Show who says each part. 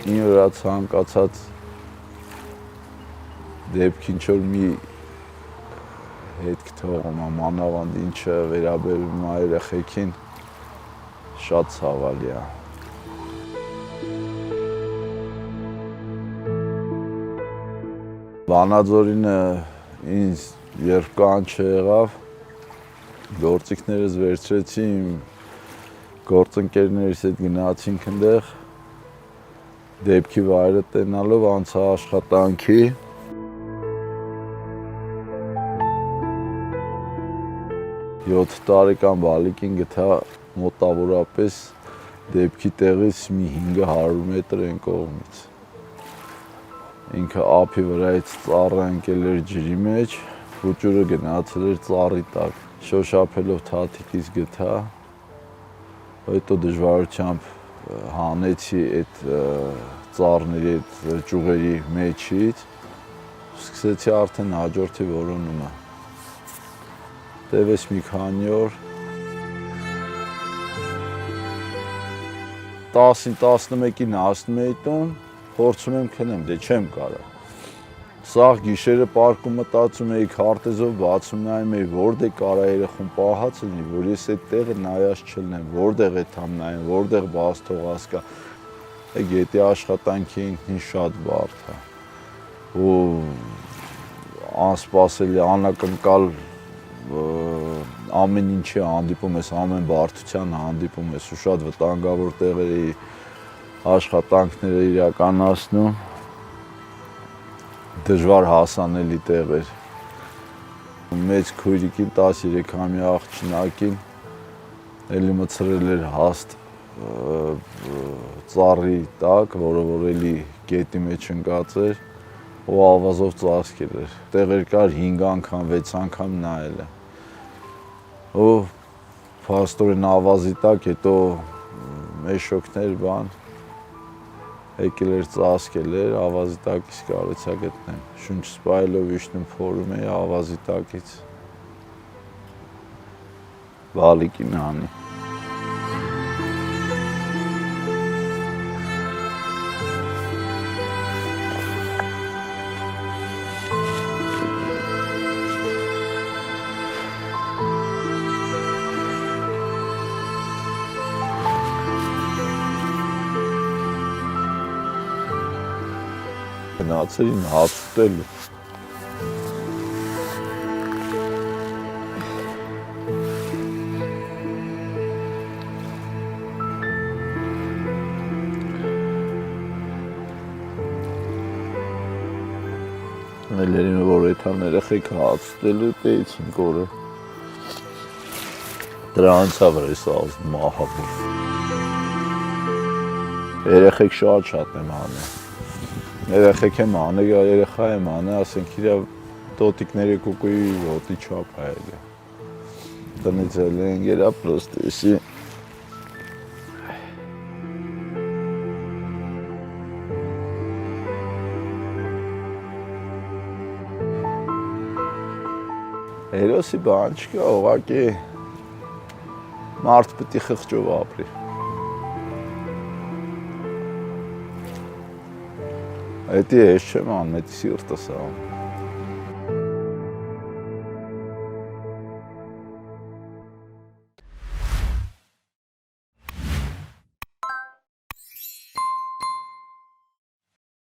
Speaker 1: ինձ վրա ցանկացած դեպք ինչ որ մի հետք թողում է, մանավանդ ինչը վերաբերում է երեխեքին, շատ ցավալի է։ Վանաձորինը ինձ երբ կանչը եղավ, գործիքներս վերցրեցի, իմ գործընկերներիս հետ գնացինք այնտեղ, դեպքի վայրը տենալով անցա աշխատանքի։ 7 տարեկան բալիկին գտա մոտավորապես դեպքի տեղից մի 500 մետր այն կողմից։ Ինքը ափի վրայից ծառը ընկել էր ջրի մեջ, փուճուրը գնացել էր ծառի տակ։ Շոշափելով թաթիկից գտա, հետո դժվարությամբ հանեցի այդ ծառների այդ ճյուղերի մեջից, սկսեցի արդեն հաջորդի որոնումը։ Տևեց մի քանի օր, 10-ին 11-ին հասնում էի տուն, փորձում եմ քնեմ, դե չեմ կարող։ Սաղ գիշերը պարկում մտածում էի, քարտեզով բացում նայում էի, որտեղ կարա երեխուն պահած լինի, որ ես այդ տեղը նայած չլինեմ, որտեղ է թամ նայեմ, որտեղ բաց թողած կա։ Գետի աշխատանքի ինքնին շատ բարդ է։ Ու անսպասելի, անակնկալ ամեն ինչի հանդիպում ես, ամեն բարդության հանդիպում ես, ու շատ վտանգավոր տեղերի աշխատանքները իրականացնում, դժվար հասանելի տեղեր։ Մեծ քույրիկին 13-ամյա աղջնակին էլի մցրել էր հաստ ծառի տակ, որը որ էլի գետի մեջ ընկած էր, ու ավազով ծածկել էր։ Տեղեր կար 5 անգամ, 6 անգամ նայել է։ Ու փաստորեն ավազի տակ, հետո մեշոկներ բան, եկել էր ծածկել էր, ավազի տակից կարեցա գտնեմ։ Շունչ սպայելով իջնում փորում էի ավազի տակից։ Բալիկին անի։ Գնացին հաց ուտելու։ Ներերին որ էթան երեխեք հաց ուտելու տեիցին կորը։ Դրանցա վր ես ազդում ահաբում։ Երեխեք շատ եմ հանել։ Երեխեք եմ անել, երեխա եմ անել, ասենք իրա տոտիկների կուկուի ոտի չապ հայել է։ Տնից էլ են գերա պրոստեսի։ Հերոսի բան չկա, ուղղակի մարդ պիտի խղճով ապրի։ Էդի ես չեմ անում, էդի սիրտս անում։